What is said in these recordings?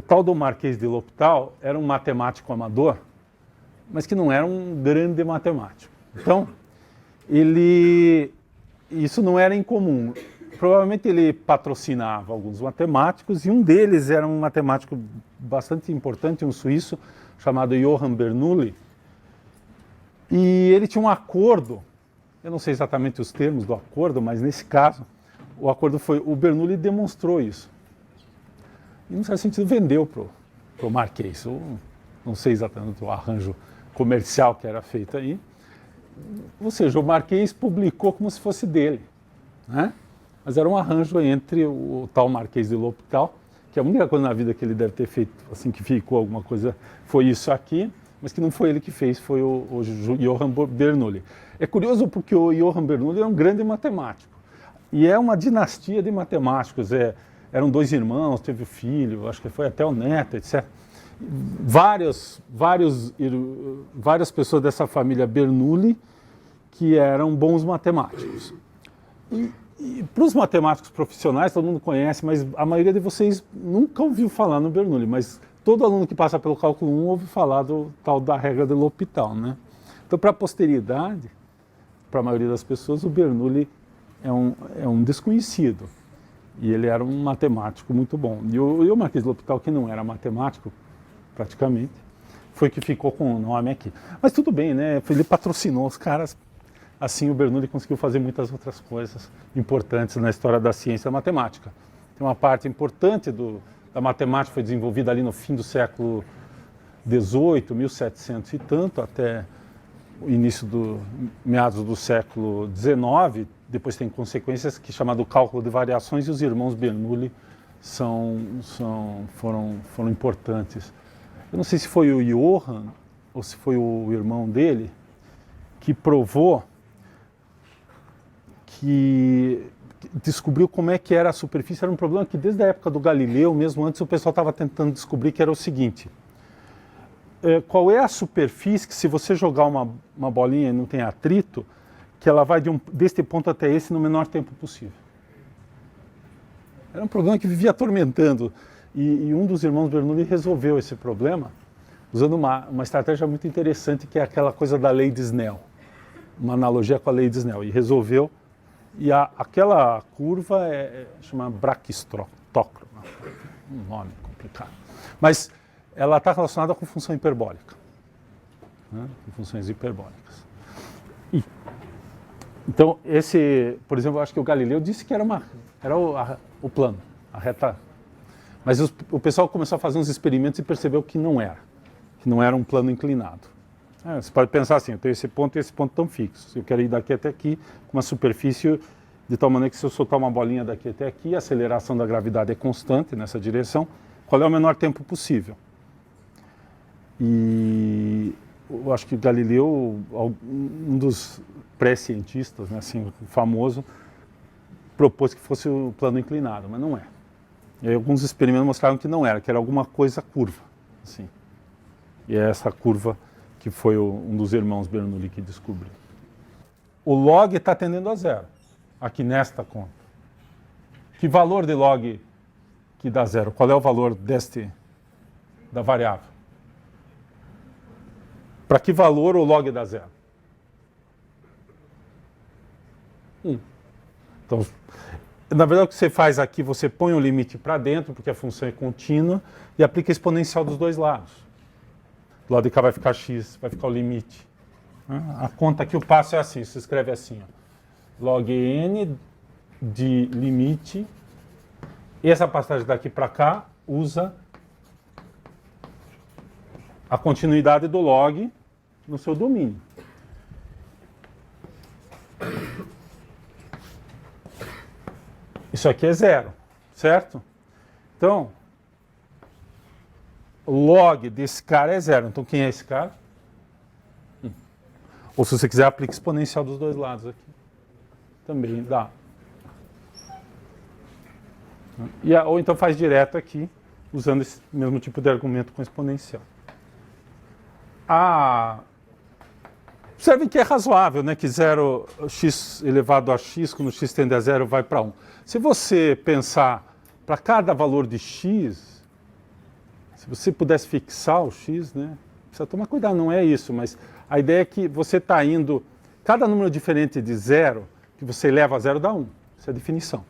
tal do Marquês de L'Hopital era um matemático amador, mas que não era um grande matemático. Então, isso não era incomum. Provavelmente ele patrocinava alguns matemáticos, e um deles era um matemático bastante importante, um suíço, chamado Johann Bernoulli. E ele tinha um acordo, eu não sei exatamente os termos do acordo, mas nesse caso, o acordo foi, o Bernoulli demonstrou isso. E, num certo sentido, vendeu para o Marquês. Eu não sei exatamente o arranjo comercial que era feito aí. Ou seja, o Marquês publicou como se fosse dele, né? Mas era um arranjo entre o tal Marquês de L'Hopital, que a única coisa na vida que ele deve ter feito, assim que ficou alguma coisa, foi isso aqui, mas que não foi ele que fez, foi o Johann Bernoulli. É curioso porque o Johann Bernoulli é um grande matemático. E é uma dinastia de matemáticos. Eram dois irmãos, teve o filho, acho que foi até o neto, etc. Várias pessoas dessa família Bernoulli que eram bons matemáticos. E para os matemáticos profissionais, todo mundo conhece, mas a maioria de vocês nunca ouviu falar no Bernoulli, mas todo aluno que passa pelo cálculo 1 ouve falar do tal da regra de L'Hopital, né? Então, para a posteridade, para a maioria das pessoas, o Bernoulli é um desconhecido. E ele era um matemático muito bom. E o Marquês de L'Hopital, que não era matemático, praticamente, foi que ficou com o nome aqui. Mas tudo bem, né? Ele patrocinou os caras. Assim, o Bernoulli conseguiu fazer muitas outras coisas importantes na história da ciência e da matemática. Tem uma parte importante da matemática foi desenvolvida ali no fim do século XVIII, 1700 e tanto, até o início meados do século XIX. Depois tem consequências que é chamado cálculo de variações, e os irmãos Bernoulli foram importantes. Eu não sei se foi o Johann ou se foi o irmão dele que provou que descobriu como é que era a superfície. Era um problema que desde a época do Galileu, mesmo antes, o pessoal estava tentando descobrir, que era o seguinte: qual é a superfície que, se você jogar uma bolinha e não tem atrito, que ela vai deste ponto até esse no menor tempo possível. Era um problema que vivia atormentando, e um dos irmãos Bernoulli resolveu esse problema usando uma estratégia muito interessante, que é aquela coisa da lei de Snell, uma analogia com a lei de Snell, e resolveu. E aquela curva chama braquistócroma, um nome complicado, mas ela está relacionada com função hiperbólica, né? Com funções hiperbólicas. Então, por exemplo, eu acho que o Galileu disse que era o plano, a reta, mas o pessoal começou a fazer uns experimentos e percebeu que não era um plano inclinado. Você pode pensar assim: eu tenho esse ponto e esse ponto estão fixos. Eu quero ir daqui até aqui com uma superfície de tal maneira que, se eu soltar uma bolinha daqui até aqui, a aceleração da gravidade é constante nessa direção. Qual é o menor tempo possível? E eu acho que Galileu, um dos pré-cientistas, né, assim, famoso, propôs que fosse o plano inclinado, mas não é. E aí, alguns experimentos mostraram que não era, que era alguma coisa curva, assim. E é essa curva que foi um dos irmãos Bernoulli que descobriu. O log está tendendo a zero, aqui nesta conta. Que valor de log que dá zero? Qual é o valor da variável? Para que valor o log dá zero? 1. Então, na verdade, o que você faz aqui, você põe o limite para dentro, porque a função é contínua, e aplica a exponencial dos dois lados. Do lado de cá vai ficar x, vai ficar o limite. A conta aqui, o passo é assim, se escreve assim, ó, log n de limite, e essa passagem daqui para cá usa a continuidade do log no seu domínio. Isso aqui é zero, certo? Então, log desse cara é zero. Então, quem é esse cara? Ou, se você quiser, aplica exponencial dos dois lados aqui. Também dá. Ou então faz direto aqui, usando esse mesmo tipo de argumento com exponencial. Observem que é razoável, né? Que x elevado a x, quando x tende a zero, vai para 1. Se você pensar para cada valor de x, Se você pudesse fixar o x, né? Precisa tomar cuidado, não é isso, mas a ideia é que você está indo... Cada número diferente de 0, que você leva a 0 dá 1. Isso é a definição.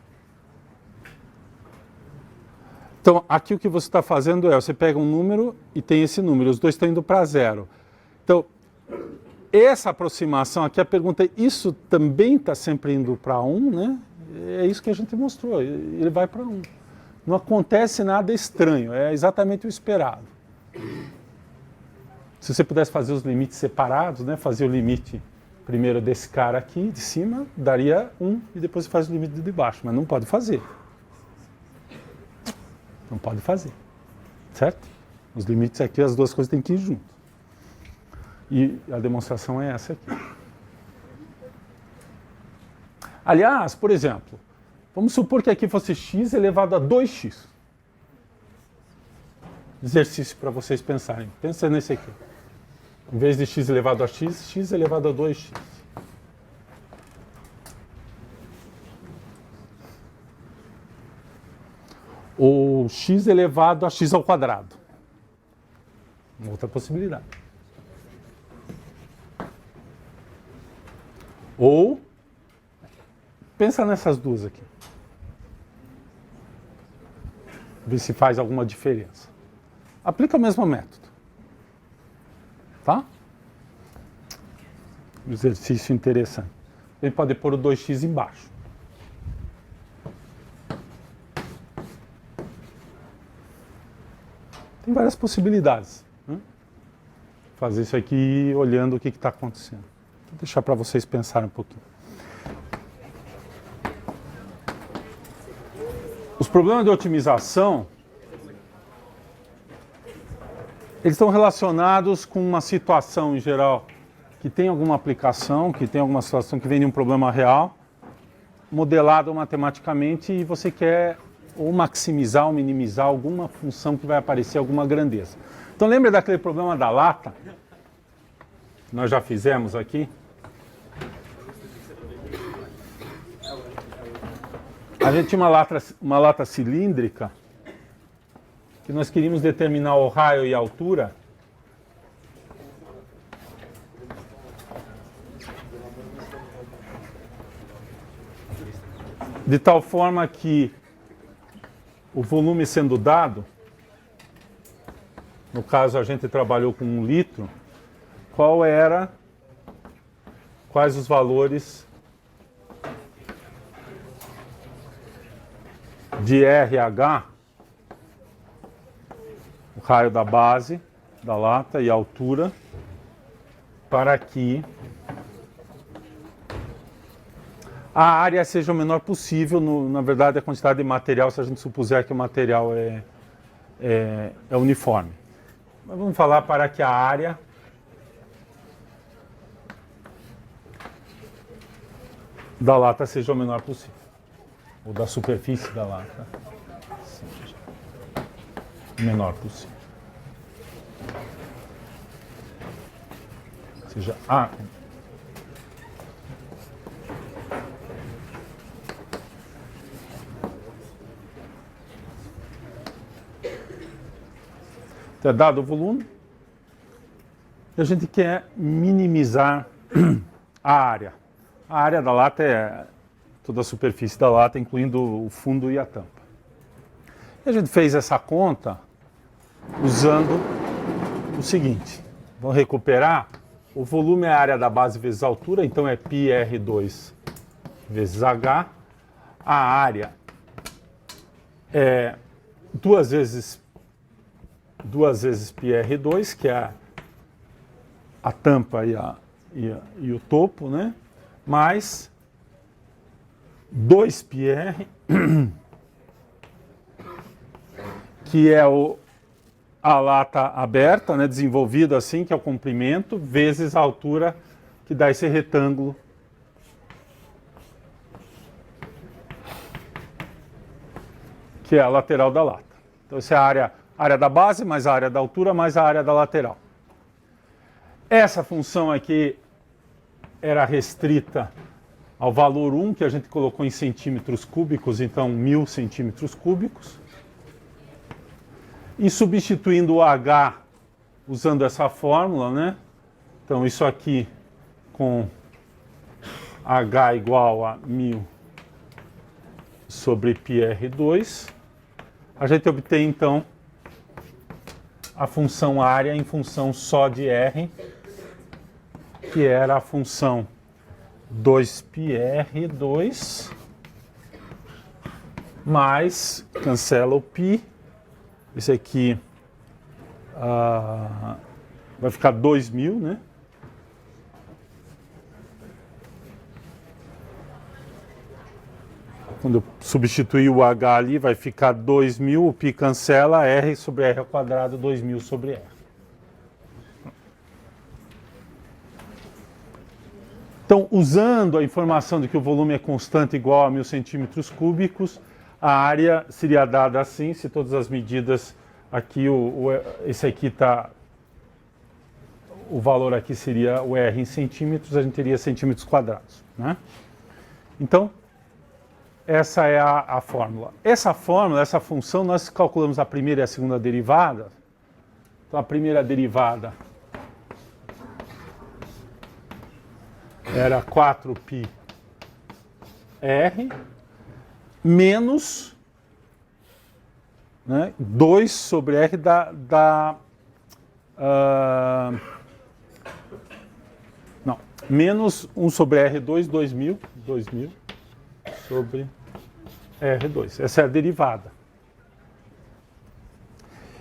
Então, aqui o que você está fazendo é, você pega um número e tem esse número, os dois estão indo para 0. Então, essa aproximação aqui, a pergunta é, isso também está sempre indo para 1, né? É isso que a gente mostrou, ele vai para 1. Não acontece nada estranho, é exatamente o esperado. Se você pudesse fazer os limites separados, né? Fazer o limite primeiro desse cara aqui, de cima, daria 1, e depois você faz o limite de baixo, mas não pode fazer. Não pode fazer, certo? Os limites aqui, as duas coisas têm que ir junto. E a demonstração é essa aqui. Aliás, por exemplo, vamos supor que aqui fosse x elevado a 2x. Exercício para vocês pensarem. Pensa nesse aqui. Em vez de x elevado a x, x elevado a 2x. Ou x elevado a x ao quadrado. Uma outra possibilidade. Ou, pensa nessas duas aqui. Vê se faz alguma diferença. Aplica o mesmo método. Tá? Exercício interessante. Ele pode pôr o 2x embaixo. Tem várias possibilidades. Né? Fazer isso aqui olhando o que está acontecendo. Vou deixar para vocês pensarem um pouquinho. Os problemas de otimização, eles estão relacionados com uma situação em geral que tem alguma aplicação, que tem alguma situação que vem de um problema real, modelado matematicamente, e você quer ou maximizar ou minimizar alguma função que vai aparecer, alguma grandeza. Então lembra daquele problema da lata? Nós já fizemos aqui. A gente tinha uma lata cilíndrica que nós queríamos determinar o raio e a altura. De tal forma que o volume sendo dado, no caso a gente trabalhou com 1 litro, quais os valores de RH, o raio da base da lata e a altura, para que a área seja o menor possível, na verdade a quantidade de material, se a gente supuser que o material é uniforme. Mas vamos falar para que a área da lata seja o menor possível, ou da superfície da lata seja o menor possível. Ou seja, a é dado o volume, e a gente quer minimizar a área. A área da lata é toda a superfície da lata, incluindo o fundo e a tampa. E a gente fez essa conta usando o seguinte. Vamos recuperar. O volume é a área da base vezes a altura, então é πr2 vezes h. A área é 2 vezes πr2, que é a tampa e o topo, né? Mais 2πr, que é a lata aberta, né, desenvolvida assim, que é o comprimento, vezes a altura, que dá esse retângulo. Que é a lateral da lata. Então, essa é a área da base, mais a área da altura, mais a área da lateral. Essa função aqui era restrita ao valor 1, que a gente colocou em centímetros cúbicos, então 1000 centímetros cúbicos. E substituindo o H usando essa fórmula, né? Então isso aqui com H igual a 1000 sobre πr2, a gente obtém então a função área em função só de R, que era a função 2πr2 mais, cancela o π, esse aqui vai ficar 2000, né? Quando eu substituir o H ali, vai ficar 2000, o π cancela, R sobre R ao quadrado, 2000 sobre R. Então, usando a informação de que o volume é constante igual a 1000 centímetros cúbicos, a área seria dada assim, se todas as medidas aqui, esse aqui está, o valor aqui seria o R em centímetros, a gente teria centímetros quadrados, né? Então, essa é a fórmula. Essa fórmula, essa função, nós calculamos a primeira e a segunda derivada. Então, a primeira derivada era 4πr menos, né, 2 sobre R não, menos 1 sobre R2, 2000 sobre R2. Essa é a derivada.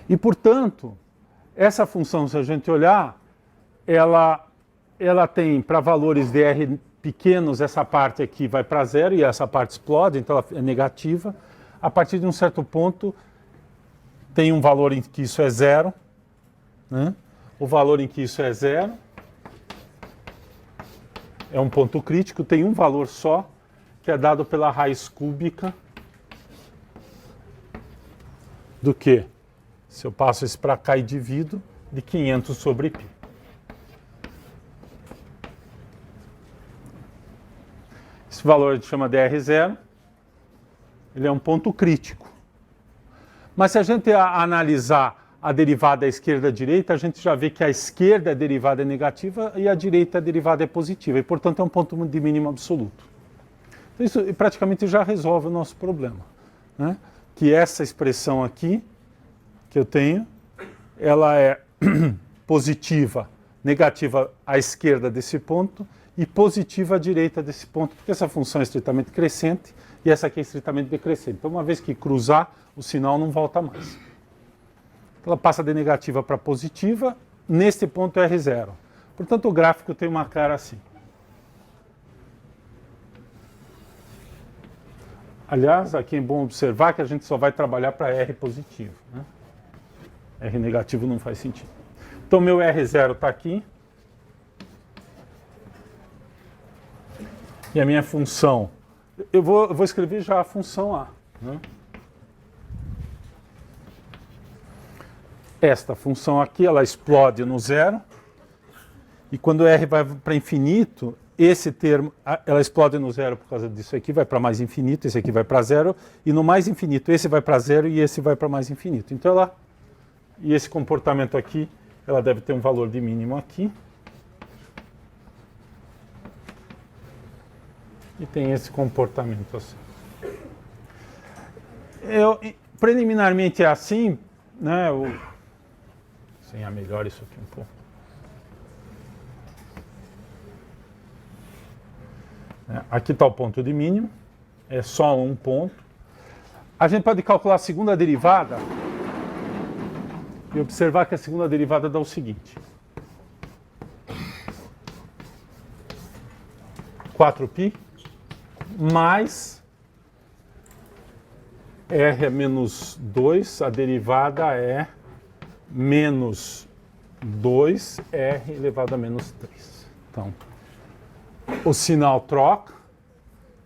E, portanto, essa função, se a gente olhar, ela tem, para valores de R pequenos, essa parte aqui vai para zero e essa parte explode, então ela é negativa. A partir de um certo ponto, tem um valor em que isso é zero, né? O valor em que isso é zero é um ponto crítico, tem um valor só, que é dado pela raiz cúbica do que? Se eu passo isso para cá e divido, de 500 sobre π. Esse valor a gente chama de R0, ele é um ponto crítico. Mas se a gente analisar a derivada à esquerda e à direita, a gente já vê que a esquerda a derivada é negativa e a direita a derivada é positiva, e portanto é um ponto de mínimo absoluto. Isso praticamente já resolve o nosso problema, né? Que essa expressão aqui, que eu tenho, ela é positiva, negativa à esquerda desse ponto e positiva à direita desse ponto, porque essa função é estritamente crescente e essa aqui é estritamente decrescente. Então, uma vez que cruzar, o sinal não volta mais. Ela passa de negativa para positiva, neste ponto é R0. Portanto, o gráfico tem uma cara assim. Aliás, aqui é bom observar que a gente só vai trabalhar para R positivo, né? R negativo não faz sentido. Então, meu R0 está aqui. E a minha função... Eu vou escrever já a função A, né? Esta função aqui, ela explode no zero. E quando R vai para infinito... Esse termo, ela explode no zero por causa disso aqui, vai para mais infinito, esse aqui vai para zero, e no mais infinito esse vai para zero e esse vai para mais infinito. Então e esse comportamento aqui, ela deve ter um valor de mínimo aqui. E tem esse comportamento assim. Preliminarmente é assim, né? Desenhar melhor isso aqui um pouco. Aqui está o ponto de mínimo, é só um ponto. A gente pode calcular a segunda derivada e observar que a segunda derivada dá o seguinte. 4π mais R é menos 2, a derivada é menos 2R elevado a menos 3. Então, o sinal troca,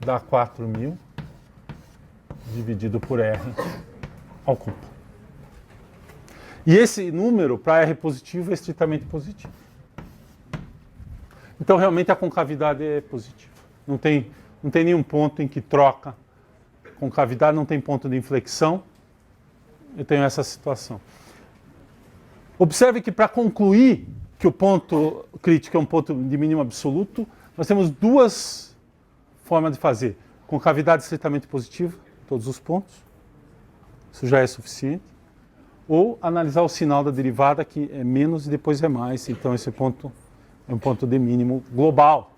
dá 4.000, dividido por R ao cubo. E esse número, para R positivo, é estritamente positivo. Então, realmente, a concavidade é positiva. Não tem nenhum ponto em que troca concavidade, não tem ponto de inflexão. Eu tenho essa situação. Observe que para concluir que o ponto crítico é um ponto de mínimo absoluto, nós temos duas formas de fazer. Concavidade estritamente positiva, todos os pontos. Isso já é suficiente. Ou analisar o sinal da derivada, que é menos e depois é mais. Então esse ponto é um ponto de mínimo global.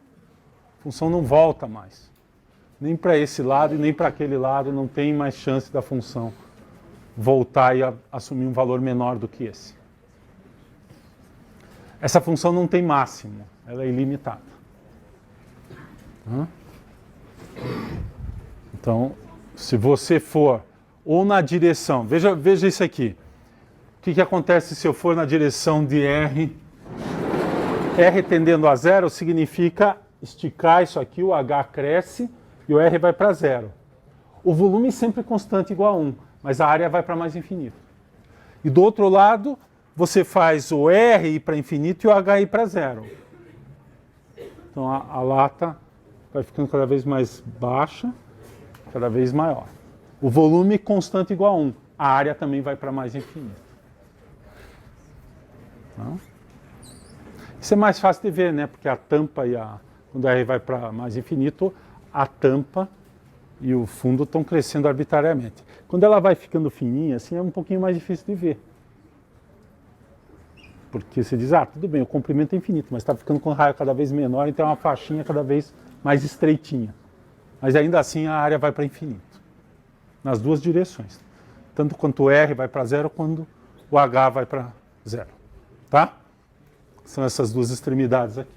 A função não volta mais. Nem para esse lado e nem para aquele lado não tem mais chance da função voltar e assumir um valor menor do que esse. Essa função não tem máximo, ela é ilimitada. Então, se você for ou na direção, veja isso aqui. O que acontece se eu for na direção de R? R tendendo a zero significa esticar isso aqui, o H cresce e o R vai para zero. O volume sempre constante igual a 1, mas a área vai para mais infinito. E do outro lado, você faz o R ir para infinito e o H ir para zero. Então a lata vai ficando cada vez mais baixa, cada vez maior. O volume constante igual a 1. A área também vai para mais infinito. Então, isso é mais fácil de ver, né? Porque a tampa quando a R vai para mais infinito, a tampa e o fundo estão crescendo arbitrariamente. Quando ela vai ficando fininha, assim, é um pouquinho mais difícil de ver. Porque você diz, tudo bem, o comprimento é infinito, mas está ficando com raio cada vez menor, então é uma faixinha cada vez mais estreitinha. Mas ainda assim a área vai para infinito. Nas duas direções. Tanto quanto o R vai para zero, quanto o H vai para zero. Tá? São essas duas extremidades aqui.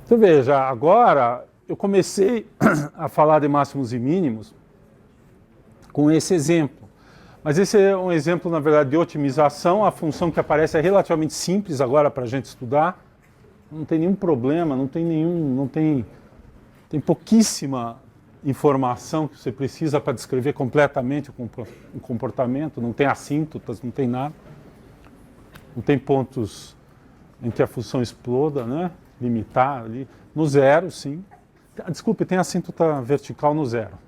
Então veja, agora eu comecei a falar de máximos e mínimos com esse exemplo. Mas esse é um exemplo, na verdade, de otimização. A função que aparece é relativamente simples agora para a gente estudar. Não tem nenhum problema, tem pouquíssima informação que você precisa para descrever completamente o comportamento. Não tem assíntotas, não tem nada. Não tem pontos em que a função exploda, né? Limitar ali. No zero, sim. Desculpe, tem assíntota vertical no zero.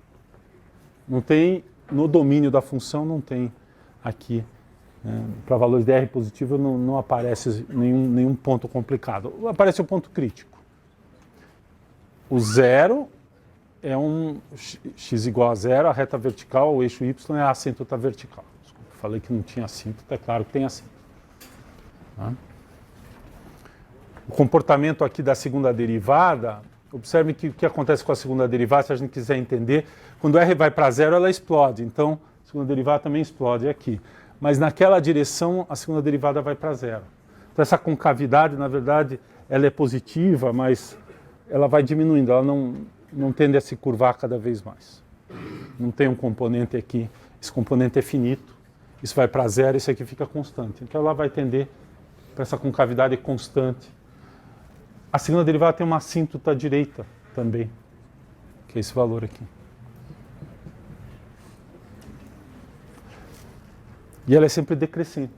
Não tem, no domínio da função, não tem aqui. Para valores de R positivo não aparece nenhum ponto complicado. Aparece o ponto crítico. O zero é um x igual a zero, a reta vertical, o eixo y é a assíntota vertical. Desculpa, falei que não tinha assíntota, é claro que tem assíntota. Tá? O comportamento aqui da segunda derivada, observe que o que acontece com a segunda derivada, se a gente quiser entender, quando R vai para zero, ela explode. Então, a segunda derivada também explode aqui. Mas naquela direção, a segunda derivada vai para zero. Então, essa concavidade, na verdade, ela é positiva, mas ela vai diminuindo, ela não tende a se curvar cada vez mais. Não tem um componente aqui, esse componente é finito, isso vai para zero, isso aqui fica constante. Então, ela vai tender para essa concavidade constante. A segunda derivada tem uma assíntota direita também, que é esse valor aqui. E ela é sempre decrescente.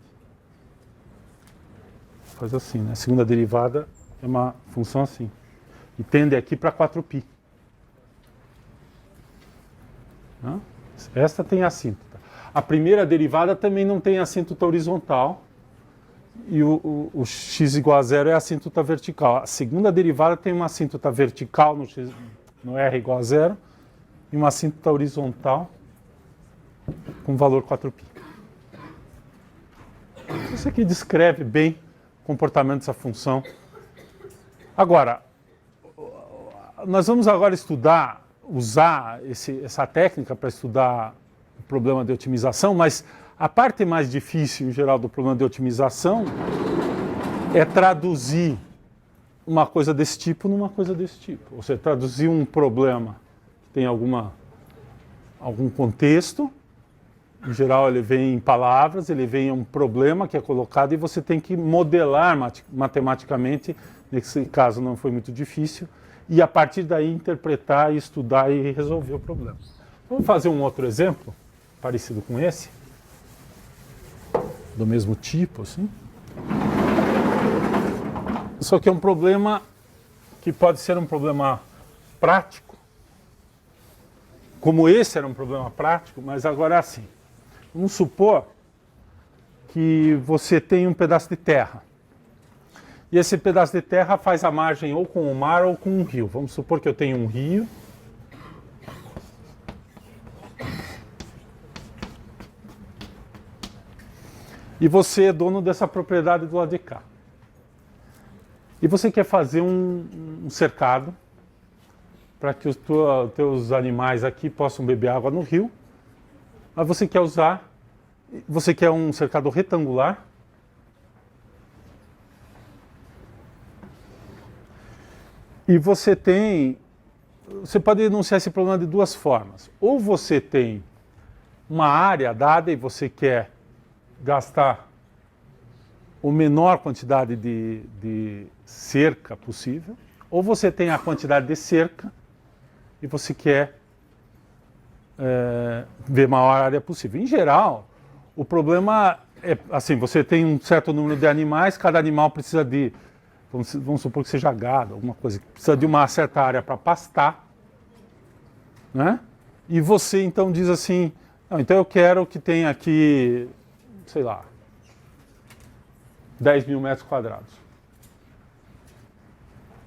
Faz assim, né? A segunda derivada é uma função assim. E tende aqui para 4π. Esta tem assíntota. A primeira derivada também não tem assíntota horizontal. E o x igual a zero é a assíntota vertical. A segunda derivada tem uma assíntota vertical no R igual a zero e uma assíntota horizontal com valor 4π. Isso aqui descreve bem o comportamento dessa função. Agora, nós vamos agora usar essa técnica para estudar o problema de otimização, mas a parte mais difícil, em geral, do problema de otimização é traduzir uma coisa desse tipo numa coisa desse tipo. Ou seja, traduzir um problema que tem algum contexto, em geral ele vem em palavras, ele vem em um problema que é colocado e você tem que modelar matematicamente, nesse caso não foi muito difícil, e a partir daí interpretar, estudar e resolver o problema. Vamos fazer um outro exemplo, parecido com esse. Do mesmo tipo, assim. Só que é um problema que pode ser um problema prático, como esse era um problema prático, mas agora é assim. Vamos supor que você tem um pedaço de terra. E esse pedaço de terra faz a margem ou com o mar ou com um rio. Vamos supor que eu tenho um rio. E você é dono dessa propriedade do lado de cá. E você quer fazer um cercado para que os teus animais aqui possam beber água no rio. Mas você quer um cercado retangular. E você pode enunciar esse problema de duas formas. Ou você tem uma área dada e você quer gastar a menor quantidade de cerca possível, ou você tem a quantidade de cerca e você quer ver a maior área possível. Em geral, o problema é assim, você tem um certo número de animais, cada animal precisa de, vamos supor que seja gado, alguma coisa, precisa de uma certa área para pastar, né? E você então diz assim, não, então eu quero que tenha aqui, sei lá, 10 mil metros quadrados.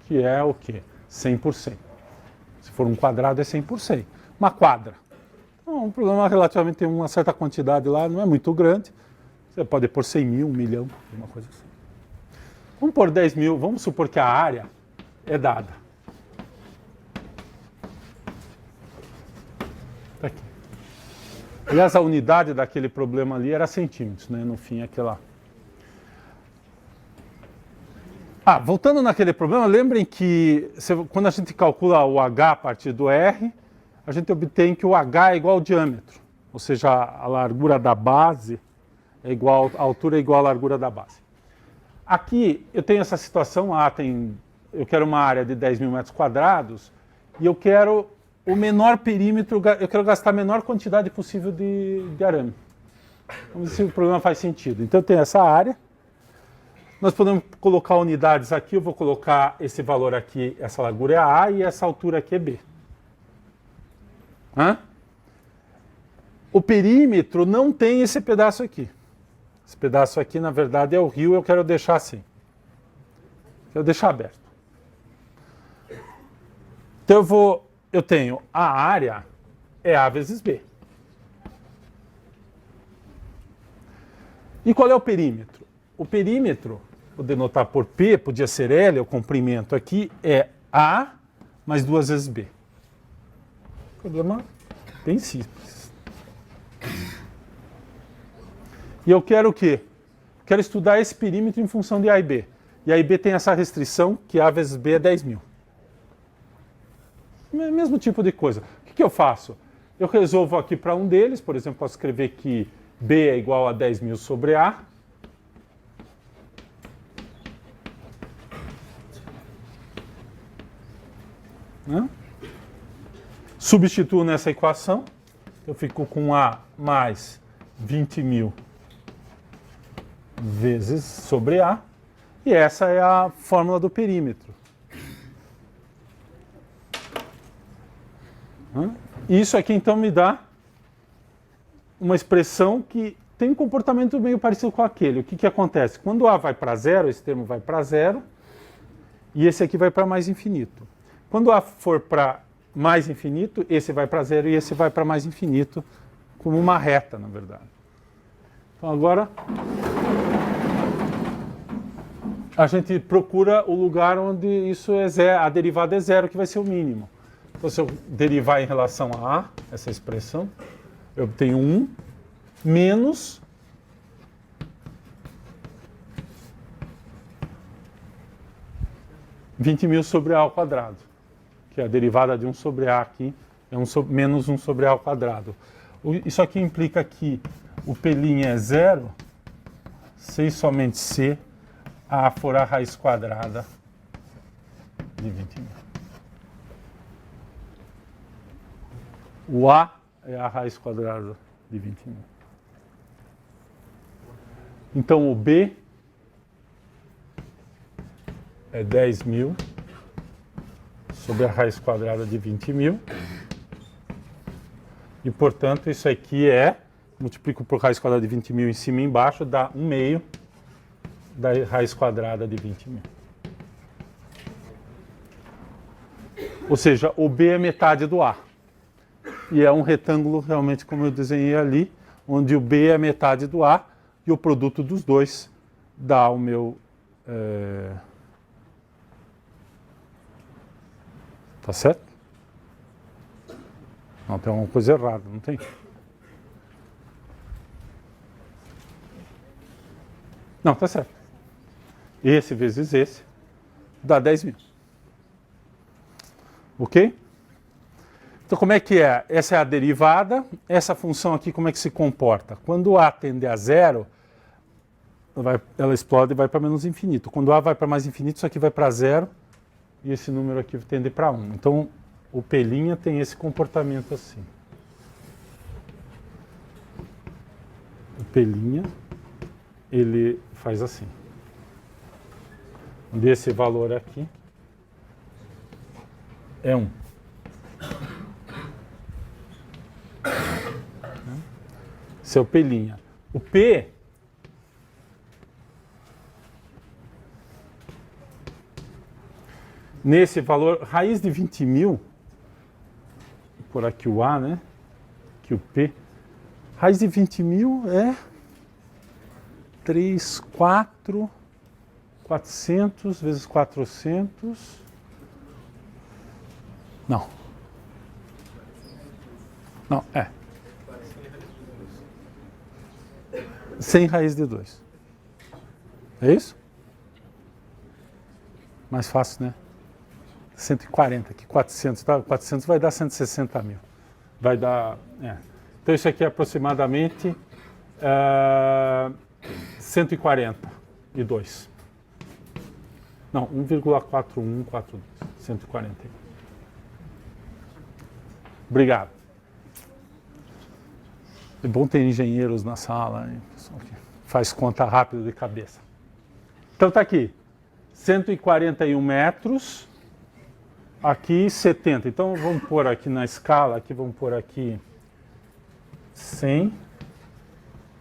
Que é o quê? 100%. Se for um quadrado é 100%. Uma quadra. Então, um problema relativamente tem uma certa quantidade lá, não é muito grande. Você pode pôr 100 mil, 1 milhão, alguma coisa assim. Vamos pôr 10 mil, vamos supor que a área é dada. Tá aqui. Aliás, a unidade daquele problema ali era centímetros, né? No fim, aquela. Voltando naquele problema, lembrem que quando a gente calcula o H a partir do R, a gente obtém que o H é igual ao diâmetro. Ou seja, a largura da base é igual, a altura é igual à largura da base. Aqui eu tenho essa situação, eu quero uma área de 10 mil metros quadrados e eu quero o menor perímetro, eu quero gastar a menor quantidade possível de arame. Vamos ver se o problema faz sentido. Então eu tenho essa área, nós podemos colocar unidades aqui, eu vou colocar esse valor aqui, essa largura é A e essa altura aqui é B. O perímetro não tem esse pedaço aqui. Esse pedaço aqui, na verdade, é o rio, eu quero deixar assim. Quero deixar aberto. Então eu tenho a área é A vezes B. E qual é o perímetro? O perímetro, vou denotar por P, podia ser L, o comprimento aqui, é A mais 2 vezes B. Problema bem simples. E eu quero o quê? Quero estudar esse perímetro em função de A e B. E A e B tem essa restrição que A vezes B é 10 mil. Mesmo tipo de coisa. O que eu faço? Eu resolvo aqui para um deles, por exemplo, posso escrever que B é igual a 10 mil sobre A. Substituo nessa equação, eu fico com A mais 20 mil vezes sobre A, e essa é a fórmula do perímetro. Isso aqui então me dá uma expressão que tem um comportamento meio parecido com aquele. O que acontece? Quando A vai para zero, esse termo vai para zero, e esse aqui vai para mais infinito. Quando A for para mais infinito, esse vai para zero e esse vai para mais infinito, como uma reta, na verdade. Então agora a gente procura o lugar onde isso é zero, a derivada é zero, que vai ser o mínimo. Então se eu derivar em relação a A, essa expressão, eu obtenho 1 menos (20.000 sobre A ao quadrado, que é a derivada de 1 sobre A aqui, é menos 1 sobre A ao quadrado. Isso aqui implica que o P' é zero, se e somente se A for a raiz quadrada de 20.000. O A é a raiz quadrada de 20.000. Então o B é 10.000 sobre a raiz quadrada de 20.000. E, portanto, isso aqui é multiplico por raiz quadrada de 20.000 em cima e embaixo, dá 1/2 da raiz quadrada de 20.000. Ou seja, o B é metade do A. E é um retângulo realmente como eu desenhei ali, onde o B é metade do A e o produto dos dois dá o meu... Tá certo? Não, tem alguma coisa errada, não tem? Não, tá certo. Esse vezes esse dá 10.000. Ok? Então, como é que é? Essa é a derivada. Essa função aqui, como é que se comporta? Quando A tende a zero, ela explode e vai para menos infinito. Quando A vai para mais infinito, isso aqui vai para zero e esse número aqui tende para 1. Então, o P' tem esse comportamento assim. O P', ele faz assim. Desse valor aqui é 1. Esse é o P'. O P nesse valor, raiz de 20.000, por aqui o A, né? Aqui o P. Raiz de 20.000 é 400 vezes 400. Não. Não, é. 100 raiz de 2. É isso? Mais fácil, né? 140 aqui, 400, tá? 400 vai dar 160.000. Vai dar... Então isso aqui é aproximadamente 142. Não, 1,4142. 141. Obrigado. É bom ter engenheiros na sala, hein? Pessoal que faz conta rápida de cabeça. Então tá aqui, 141 metros, aqui 70. Então vamos pôr aqui na escala, aqui vamos pôr aqui 100,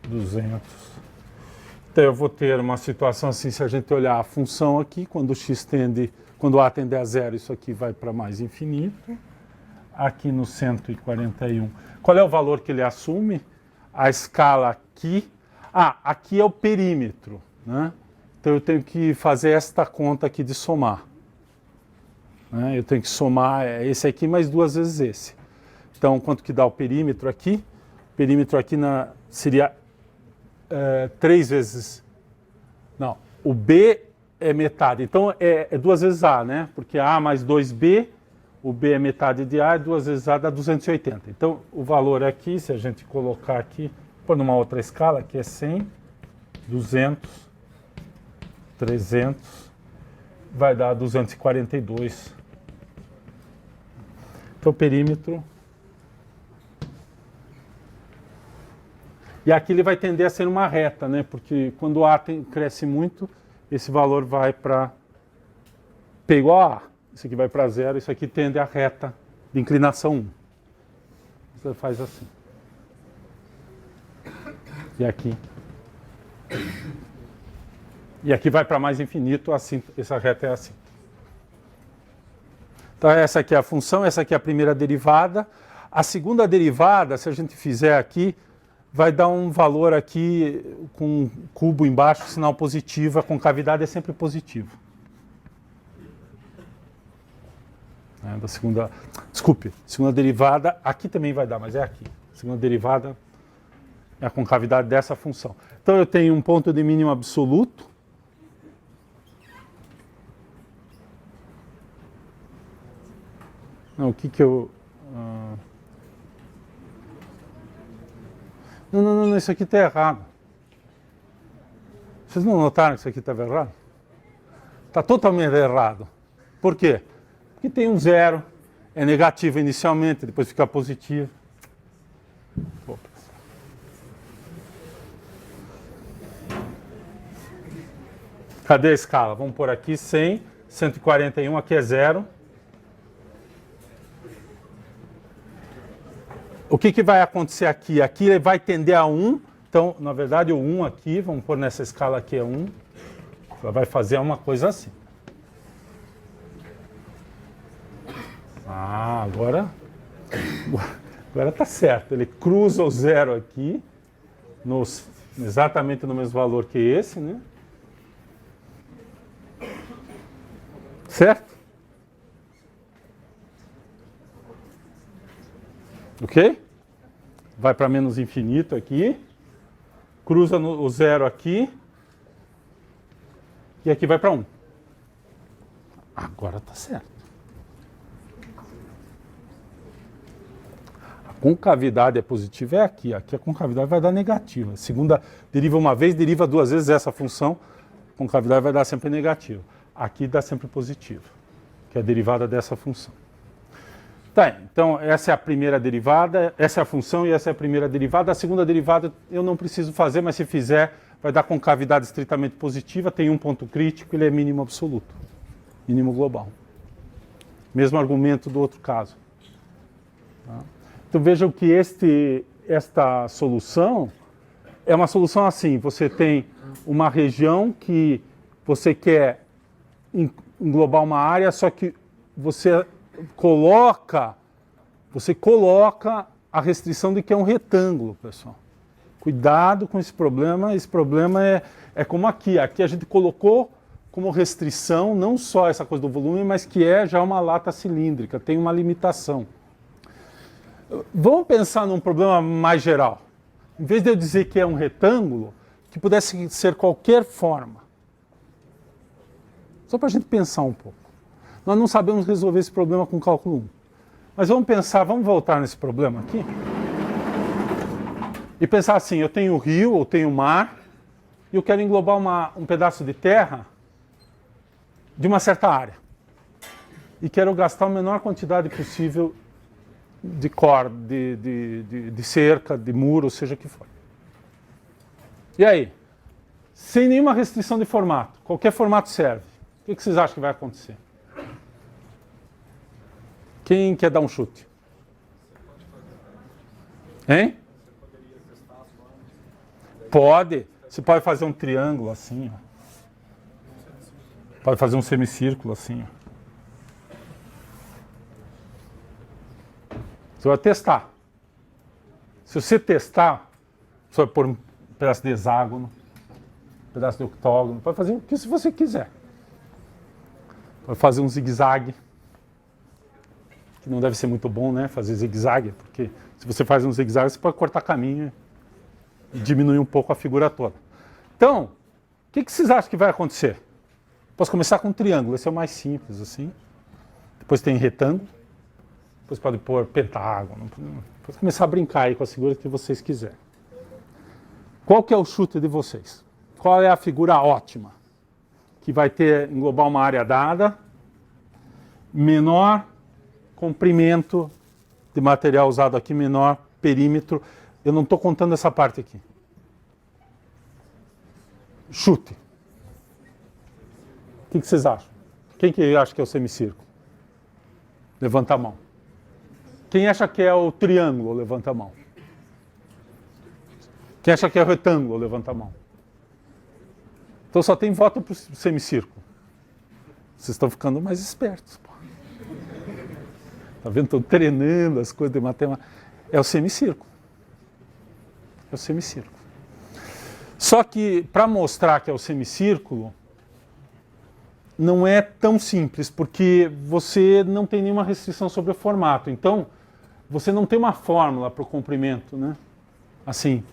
200. Então eu vou ter uma situação assim, se a gente olhar a função aqui, quando x tende, quando A tende a zero, isso aqui vai para mais infinito. Aqui no 141. Qual é o valor que ele assume? A escala aqui. Aqui é o perímetro, né? Então eu tenho que fazer esta conta aqui de somar. Né? Eu tenho que somar esse aqui mais 2 vezes esse. Então quanto que dá o perímetro aqui? O perímetro aqui seria 3 vezes... Não, o B é metade. Então é 2 vezes A, né? Porque A mais 2B... O B é metade de A, e 2 vezes A dá 280. Então, o valor aqui, se a gente colocar aqui, por numa outra escala, que é 100, 200, 300, vai dar 242. Então, o perímetro... E aqui ele vai tender a ser uma reta, né? Porque quando A cresce muito, esse valor vai para P igual a A. Isso aqui vai para zero, isso aqui tende a reta de inclinação 1. Você faz assim. E aqui. E aqui vai para mais infinito, assim, essa reta é assim. Então essa aqui é a função, essa aqui é a primeira derivada. A segunda derivada, se a gente fizer aqui, vai dar um valor aqui com um cubo embaixo, sinal positivo, a concavidade é sempre positivo. Da segunda, segunda derivada, aqui também vai dar, mas é aqui. Segunda derivada é a concavidade dessa função. Então eu tenho um ponto de mínimo absoluto. Não, o que que eu... Não, isso aqui está errado. Vocês não notaram que isso aqui estava errado? Está totalmente errado. Por quê? Porque tem um zero, é negativo inicialmente, depois fica positivo. Opa. Cadê a escala? Vamos pôr aqui 100, 141, aqui é zero. O que, que vai acontecer aqui? Aqui ele vai tender a 1. Então, na verdade, o 1 aqui, vamos pôr nessa escala aqui é 1. Ela vai fazer uma coisa assim. Ah, agora tá certo. Ele cruza o 0 aqui, exatamente no mesmo valor que esse, né? Certo? Ok? Vai para menos infinito aqui. Cruza o 0 aqui. E aqui vai para 1. Agora está certo. A concavidade é positiva é aqui. Aqui a concavidade vai dar negativa. Segunda, deriva uma vez, deriva duas vezes essa função. A concavidade vai dar sempre negativa. Aqui dá sempre positivo, que é a derivada dessa função. Tá, então essa é a primeira derivada, essa é a função e essa é a primeira derivada. A segunda derivada eu não preciso fazer, mas se fizer vai dar concavidade estritamente positiva, tem um ponto crítico, ele é mínimo absoluto, mínimo global. Mesmo argumento do outro caso. Tá? Então vejam que esta solução é uma solução assim, você tem uma região que você quer englobar uma área, só que você coloca a restrição de que é um retângulo, pessoal. Cuidado com esse problema é como aqui. Aqui a gente colocou como restrição não só essa coisa do volume, mas que é já uma lata cilíndrica, tem uma limitação. Vamos pensar num problema mais geral. Em vez de eu dizer que é um retângulo, que pudesse ser qualquer forma. Só para a gente pensar um pouco. Nós não sabemos resolver esse problema com cálculo 1. Mas vamos voltar nesse problema aqui. E pensar assim, eu tenho rio, eu tenho mar, e eu quero englobar um pedaço de terra de uma certa área. E quero gastar a menor quantidade possível de cerca, de muro, seja o que for. E aí? Sem nenhuma restrição de formato. Qualquer formato serve. O que vocês acham que vai acontecer? Quem quer dar um chute? Hein? Pode. Você pode fazer um triângulo assim. Ó. Pode fazer um semicírculo assim. Ó. Você vai testar. Se você testar, você vai pôr um pedaço de hexágono, um pedaço de octógono, pode fazer o que você quiser. Pode fazer um zigue-zague, que não deve ser muito bom, né? Fazer zigue-zague, porque se você faz um zigue-zague, você pode cortar caminho e diminuir um pouco a figura toda. Então, o que vocês acham que vai acontecer? Posso começar com um triângulo, esse é o mais simples, assim. Depois tem retângulo, depois pode pôr pentágono. Pode começar a brincar aí com as figuras que vocês quiserem. Qual que é o chute de vocês? Qual é a figura ótima? Que vai englobar uma área dada, menor comprimento de material usado aqui, menor perímetro. Eu não estou contando essa parte aqui. Chute. O que vocês acham? Quem que acha que é o semicírculo? Levanta a mão. Quem acha que é o triângulo? Levanta a mão. Quem acha que é o retângulo? Levanta a mão. Então só tem voto para o semicírculo. Vocês estão ficando mais espertos. Pô. Tá vendo? Estão treinando as coisas de matemática. É o semicírculo. É o semicírculo. Só que, para mostrar que é o semicírculo, não é tão simples, porque você não tem nenhuma restrição sobre o formato. Então, você não tem uma fórmula para o comprimento, né? Assim,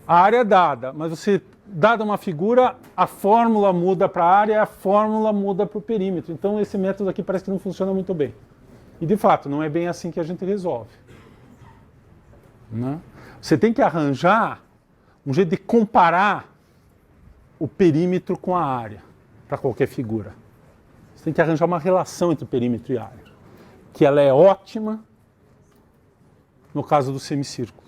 a área é dada, mas você, dada uma figura, a fórmula muda para a área, a fórmula muda para o perímetro. Então, esse método aqui parece que não funciona muito bem. E, de fato, não é bem assim que a gente resolve. Né? Você tem que arranjar um jeito de comparar o perímetro com a área, para qualquer figura. Você tem que arranjar uma relação entre perímetro e área, que ela é ótima no caso do semicírculo.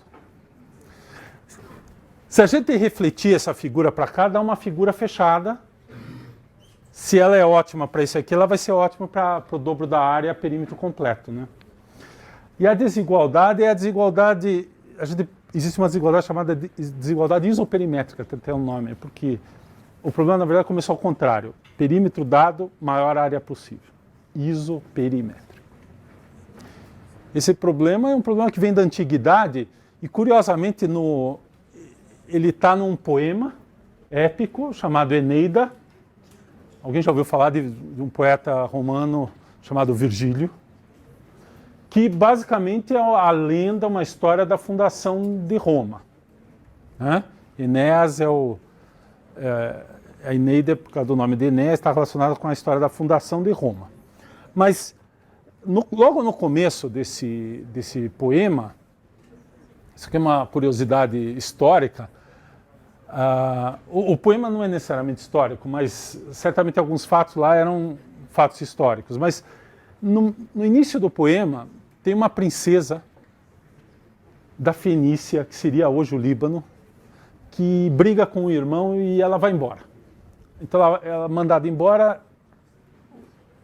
Se a gente refletir essa figura para cá, dá uma figura fechada. Se ela é ótima para isso aqui, ela vai ser ótima para o dobro da área, perímetro completo. Né? E a desigualdade é a desigualdade... Existe uma desigualdade chamada desigualdade isoperimétrica, tem até um nome, porque o problema, na verdade, começou ao contrário. Perímetro dado, maior área possível. Isoperimétrico. Esse problema é um problema que vem da antiguidade e, curiosamente, ele está num poema épico chamado Eneida. Alguém já ouviu falar de um poeta romano chamado Virgílio? Que basicamente é a uma história da fundação de Roma. Né? Enéas a Eneida, por causa do nome de Enéas, está relacionada com a história da fundação de Roma. Mas, logo no começo desse poema, isso aqui é uma curiosidade histórica, o poema não é necessariamente histórico, mas certamente alguns fatos lá eram fatos históricos. Mas, no início do poema, tem uma princesa da Fenícia, que seria hoje o Líbano, que briga com o irmão e ela vai embora. Então ela é mandada embora,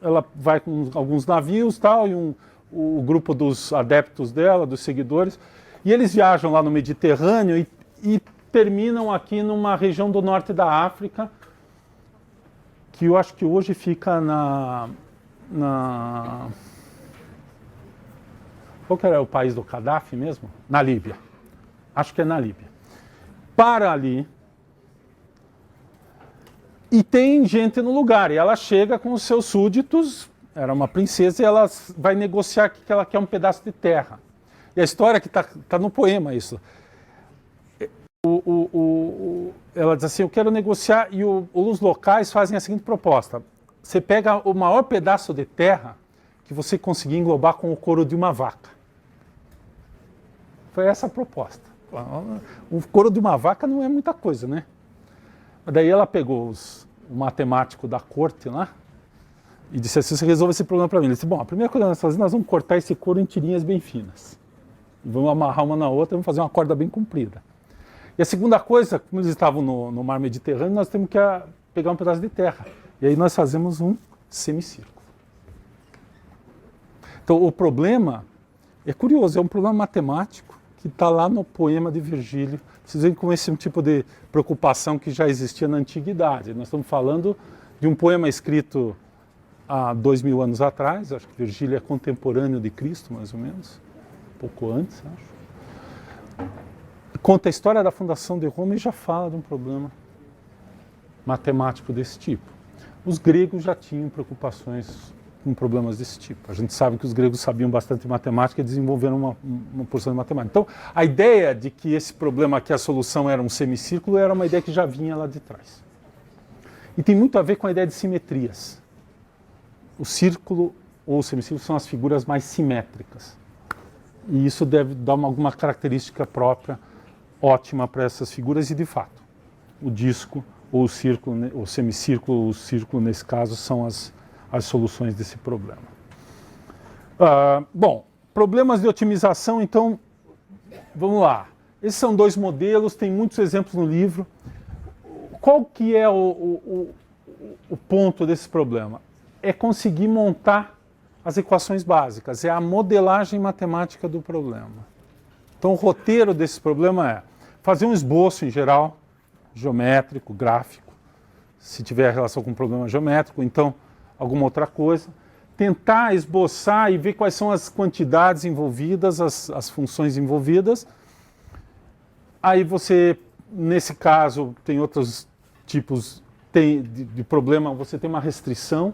ela vai com alguns navios tal, e o grupo dos adeptos dela, dos seguidores, e eles viajam lá no Mediterrâneo e terminam aqui numa região do norte da África, que eu acho que hoje fica qual que era o país do Gaddafi mesmo? Na Líbia. Acho que é na Líbia. Para ali. E tem gente no lugar. E ela chega com os seus súditos. Era uma princesa e ela vai negociar que ela quer um pedaço de terra. E a história que está no poema, isso. Ela diz assim, eu quero negociar. E os locais fazem a seguinte proposta. Você pega o maior pedaço de terra que você conseguir englobar com o couro de uma vaca. Foi essa a proposta. O couro de uma vaca não é muita coisa, né? Daí ela pegou o matemático da corte lá e disse assim, você resolve esse problema para mim. Ele disse, bom, a primeira coisa que nós vamos fazer, nós vamos cortar esse couro em tirinhas bem finas. E vamos amarrar uma na outra e vamos fazer uma corda bem comprida. E a segunda coisa, como eles estavam no mar Mediterrâneo, nós temos que pegar um pedaço de terra. E aí nós fazemos um semicírculo. Então o problema é curioso, é um problema matemático que está lá no poema de Virgílio. Vocês veem como esse é um tipo de preocupação que já existia na antiguidade. Nós estamos falando de um poema escrito há 2000 anos atrás, acho que Virgílio é contemporâneo de Cristo, mais ou menos, um pouco antes, acho. Conta a história da fundação de Roma e já fala de um problema matemático desse tipo. Os gregos já tinham preocupações com problemas desse tipo. A gente sabe que os gregos sabiam bastante de matemática e desenvolveram uma porção de matemática. Então, a ideia de que esse problema aqui, a solução era um semicírculo, era uma ideia que já vinha lá de trás. E tem muito a ver com a ideia de simetrias. O círculo ou o semicírculo são as figuras mais simétricas. E isso deve dar alguma característica própria, ótima para essas figuras, e de fato, o disco ou o círculo, o semicírculo ou o círculo, nesse caso, são as soluções desse problema. Bom, problemas de otimização, então, vamos lá. Esses são dois modelos, tem muitos exemplos no livro. Qual que é o ponto desse problema? É conseguir montar as equações básicas, é a modelagem matemática do problema. Então, o roteiro desse problema é fazer um esboço, em geral, geométrico, gráfico, se tiver relação com um problema geométrico, então, alguma outra coisa, tentar esboçar e ver quais são as quantidades envolvidas, as funções envolvidas. Aí você, nesse caso, tem outros tipos de problema, você tem uma restrição,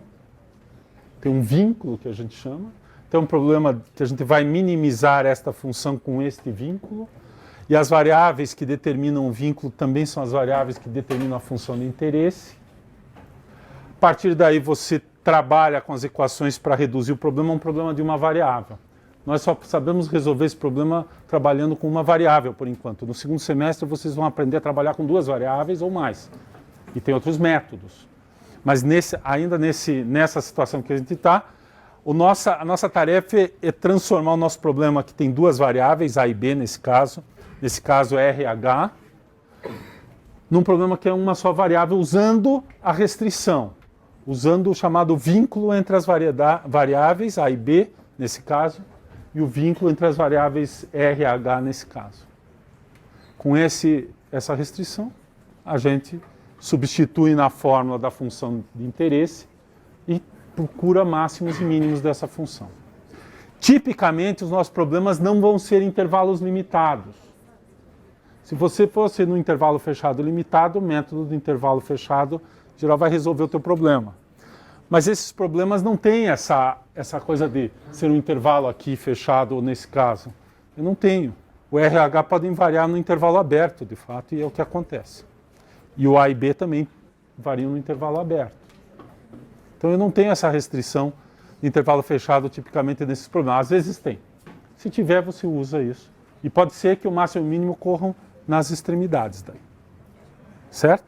tem um vínculo que a gente chama, tem um problema que a gente vai minimizar esta função com este vínculo, e as variáveis que determinam o vínculo também são as variáveis que determinam a função de interesse. A partir daí você trabalha com as equações para reduzir o problema a um problema de uma variável. Nós só sabemos resolver esse problema trabalhando com uma variável, por enquanto. No segundo semestre vocês vão aprender a trabalhar com duas variáveis ou mais. E tem outros métodos. Mas ainda nessa situação que a gente está, a nossa tarefa é transformar o nosso problema, que tem duas variáveis, A e B nesse caso RH, num problema que é uma só variável, usando a restrição, usando o chamado vínculo entre as variáveis, A e B, nesse caso, e o vínculo entre as variáveis R e H nesse caso. Com essa restrição, a gente substitui na fórmula da função de interesse e procura máximos e mínimos dessa função. Tipicamente, os nossos problemas não vão ser intervalos limitados. Se você fosse no intervalo fechado limitado, o método do intervalo fechado geral vai resolver o teu problema. Mas esses problemas não têm essa coisa de ser um intervalo aqui fechado, ou nesse caso. Eu não tenho. O RH podem variar no intervalo aberto, de fato, e é o que acontece. E o A e B também variam no intervalo aberto. Então eu não tenho essa restrição de intervalo fechado tipicamente nesses problemas. Às vezes tem. Se tiver, você usa isso. E pode ser que o máximo e o mínimo corram nas extremidades daí. Certo?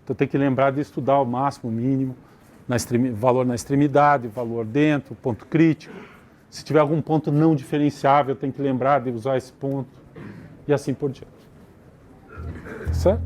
Então tem que lembrar de estudar o máximo, o mínimo, valor na extremidade, valor dentro, ponto crítico. Se tiver algum ponto não diferenciável, tem que lembrar de usar esse ponto e assim por diante. Certo?